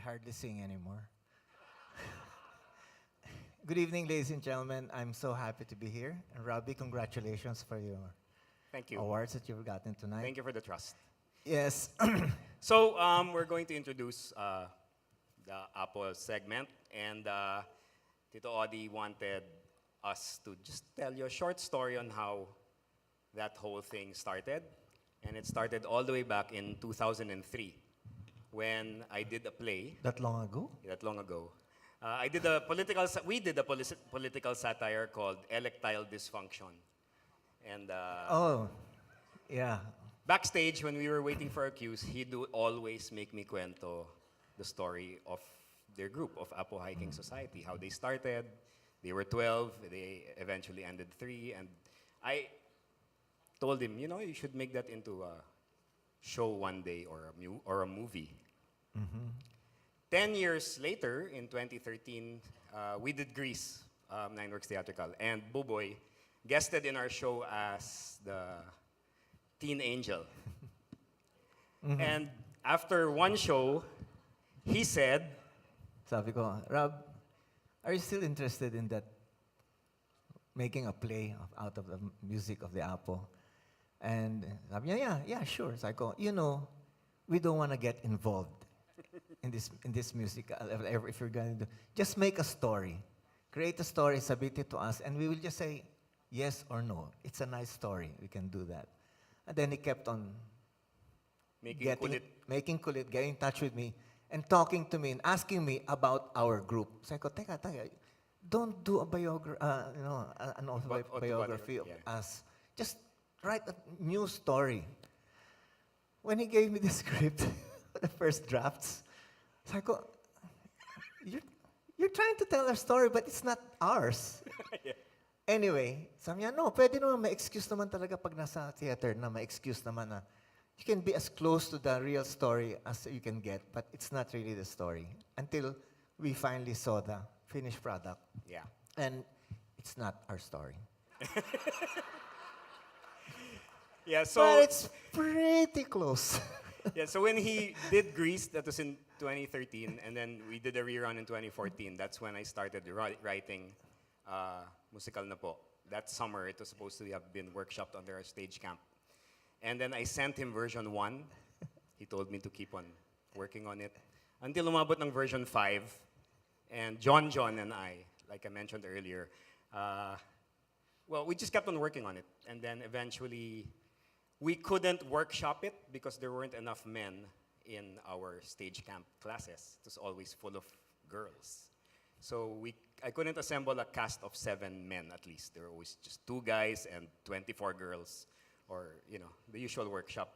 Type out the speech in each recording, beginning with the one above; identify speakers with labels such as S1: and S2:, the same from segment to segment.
S1: hardly sing anymore. Good evening, ladies and gentlemen. I'm so happy to be here. And Robbie, congratulations for your
S2: Thank you.
S1: awards that you've gotten tonight.
S2: Thank you for the trust.
S1: Yes.
S2: So we're going to introduce the Apple segment, and Tito Audie wanted us to just tell you a short story on how that whole thing started. And it started all the way back in 2003 when I did a play.
S1: That long ago?
S2: That long ago. We did a political satire called Electile Dysfunction. And
S1: Oh, yeah.
S2: backstage, when we were waiting for our cues, he'd always make me cuento the story of their group, of Apo Hiking Society, how they started. They were 12, they eventually ended 3, and I told him, you know, you should make that into a show one day or a movie. 10 years later, in 2013, we did Grease, Nine Works Theatrical, and Buboy guested in our show as the teen angel. And after one show, he said,
S1: Sabi ko, Rob, are you still interested in that, making a play out of the music of the Apo? And sabi niya, yeah, sure. So I go, you know, we don't want to get involved in this musical. If you're going to do, just make a story. Create a story, submit it to us, and we will just say yes or no. It's a nice story. We can do that. And then he kept on making kulit, getting in touch with me, and talking to me and asking me about our group. So I go, teka, don't do a an autobiography of us. Just write a new story. When he gave me the script, the first drafts, so I go, you're trying to tell a story, but it's not ours.
S2: Yeah.
S1: Anyway, sabi niya, no, pwede naman ma-excuse naman talaga pag nasa theater na ma-excuse naman na you can be as close to the real story as you can get, but it's not really the story until we finally saw the finished product.
S2: yeah.
S1: And it's not our story.
S2: Yeah, so
S1: But it's pretty close.
S2: yeah, so when he did Grease, that was in 2013, and then we did a rerun in 2014. That's when I started writing Musikal nAPO. That summer, it was supposed to have been workshopped under a stage camp. And then I sent him version 1. He told me to keep on working on it. Until umabot ng version 5. And John and I, like I mentioned earlier, well, we just kept on working on it. And then eventually, we couldn't workshop it because there weren't enough men in our stage camp classes. It was always full of girls. So I couldn't assemble a cast of 7 men at least. There were always just 2 guys and 24 girls, or you know, the usual workshop.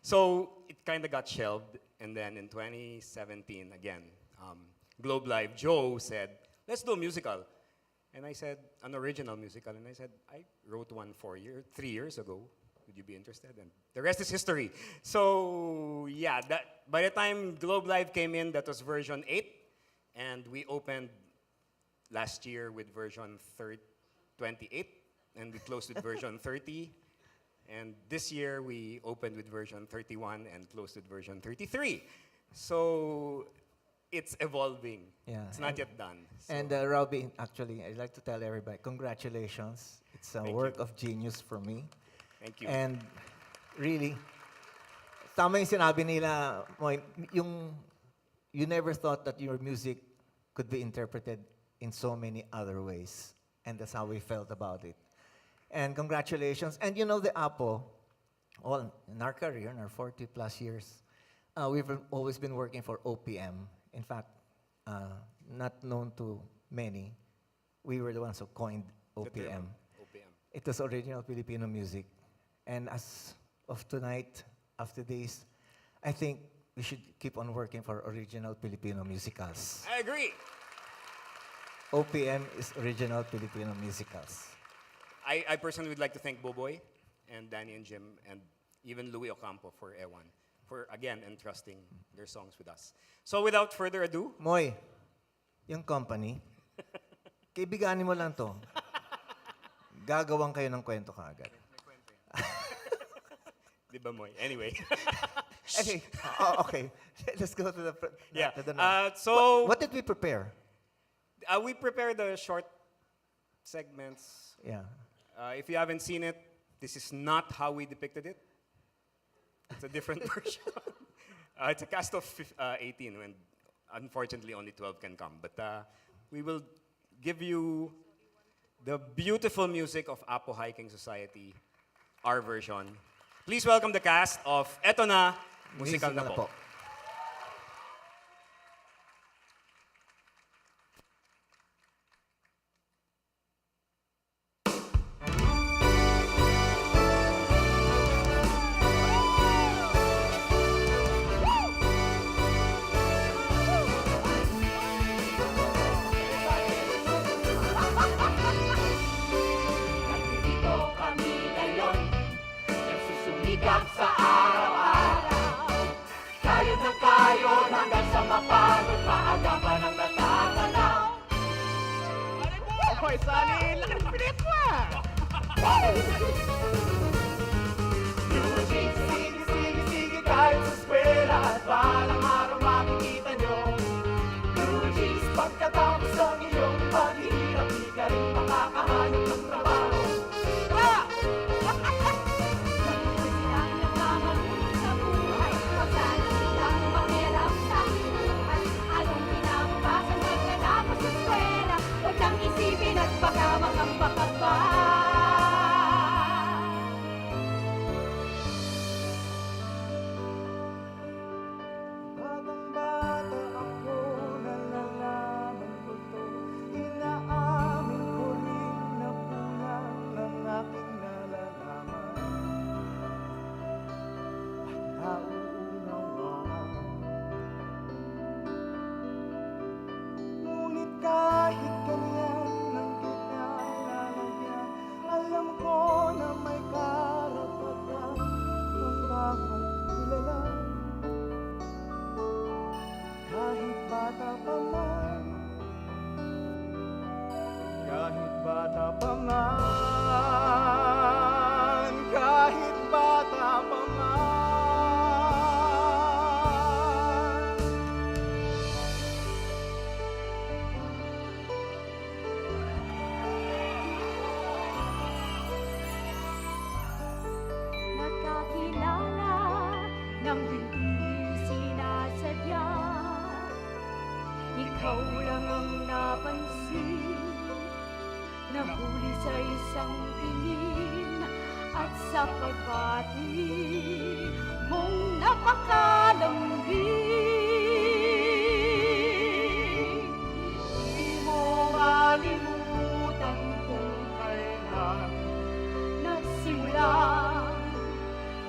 S2: So it kind of got shelved, and then in 2017 again, Globe Live Joe said, "Let's do a musical," and I said, "An original musical," and I said, "I wrote one 3 years ago. Would you be interested?" And the rest is history. So yeah, by the time Globe Live came in, that was version 8, and we opened last year with version 28, and we closed with version 30. And this year, we opened with version 31 and closed with version 33. So it's evolving.
S1: Yeah.
S2: It's not yet done. So.
S1: And Robbie, actually, I'd like to tell everybody, congratulations. It's a work of genius for me.
S2: Thank you.
S1: And really, tama yung sinabi nila, Moy, you never thought that your music could be interpreted in so many other ways. And that's how we felt about it. And congratulations. And you know the Apo, well, in our career, in our 40 plus years, we've always been working for OPM. In fact, not known to many, we were the ones who coined OPM.
S2: OPM.
S1: It was original Filipino music. And as of tonight, after this, I think we should keep on working for original Filipino musicals.
S2: I agree.
S1: OPM is original Filipino musicals.
S2: I personally would like to thank Boboy and Danny and Jim and even Louis Ocampo for Ewan for, again, entrusting their songs with us. So without further ado,
S1: Moy, yung company, kaibiganin mo lang to. Gagawang kayo ng kwento kaagad.
S2: Di ba, Moy? Anyway.
S1: Okay. Okay. Let's go to the
S2: Yeah.
S1: to the note.
S2: So
S1: What did we prepare?
S2: we prepared the short segments.
S1: Yeah.
S2: If you haven't seen it, this is not how we depicted it. It's a different version. It's a cast of 18, and unfortunately only 12 can come. But we will give you the beautiful music of Apo Hiking Society, our version. Please welcome the cast of Eto Na, Musikal na po.
S3: Nandito kami ngayon, nagsusumikap sa araw-araw. Kayod ng kayod hanggang sa mapagod, maaga pa nang natatanaw.
S4: Hoy, Sunny! Laki ng pilit mo ah!
S3: Blue jeans, sige, sige, sige, kahit sa eskwela at balang araw makikita nyo. Blue jeans, pagkatapos ng iyong paghihirap, di ka rin makakahanap ng trabaho. Silang nagmamalulog sa buhay, huwag sana silang makialam sa hinuhay. Anong kinabukasan pagkatapos sa eskwela, huwag nang isipin at baka makambakag pa.
S5: Batang-bata ako, nalalaman ko to. Inaamin ko rin na kulang ng aking nalalaman at nauunawaan. Ngunit kahit ganyan ang kinalalagyan, alam ko na may karapatan ng bawat nilalang. Kahit bata pa man, kahit bata pa man, kahit bata pa man.
S3: Nagkakilala nang hindi sinasadya. Ikaw lang ang napansin, nahuli sa isang tingin at sa pagbati mong napakalambing. Di mo malimutan kung kailan nagsimula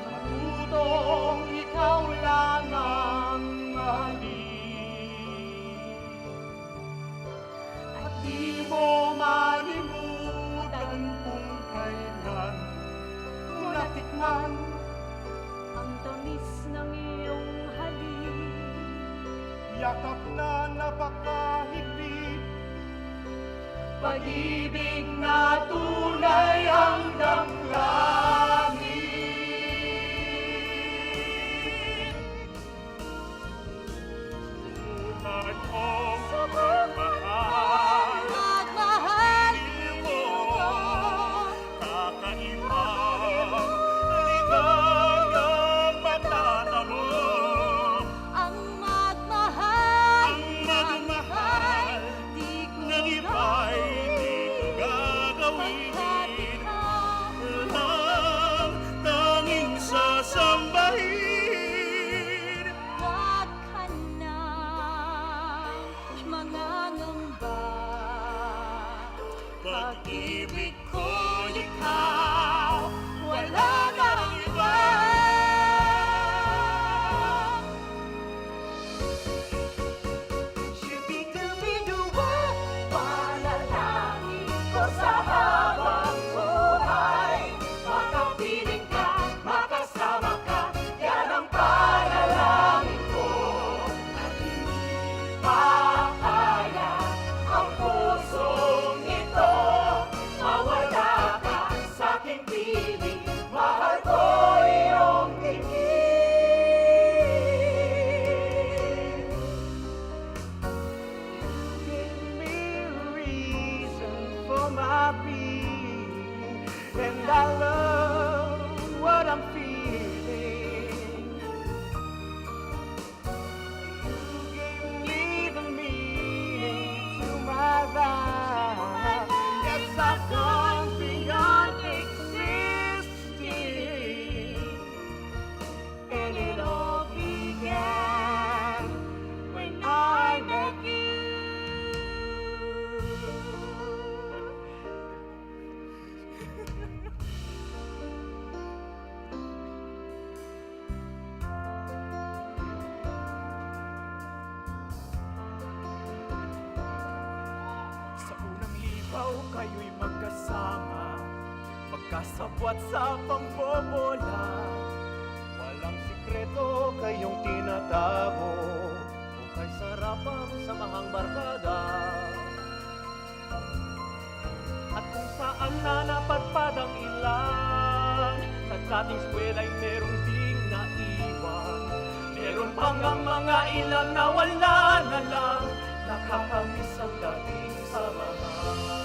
S3: matutong ikaw lang ang mahalin. At di mo malimutan kung kailan mo natikman ang tamis ng iyong halik.
S5: Yakap na napakahigpit,
S3: Pag-ibig na tunay ang damdamin.
S5: subukan kong magmahal.
S3: Magmahal
S5: Ito, kakaibang ligayang matatamo.
S3: ang magmahal.
S5: Ang magmahal,
S3: Di ko
S5: nang iba'y di ko gagawin. Lang tanging sasambahin.
S3: Huwag ka nang mangangamba.
S5: Pag-ibig ko ikaw,
S3: Wala nang iba. Shubi-dubi-duwa, panalangin ko sa habang buhay. Makapiling ka, makasama ka, yan ang panalangin ko. At hindi makaya ang pusong ito, mawala kayo'y magkasama, magkasabwat sa pambobola. Walang sikreto kayong tinatago, ukay sarap ang samahang barkada. At kung saan na napadpad ang ilan, sa dating eskwela'y merong ding naiwan. Meron pang ang mga ilang na wala na lang, nakakamiss ang dating samahan.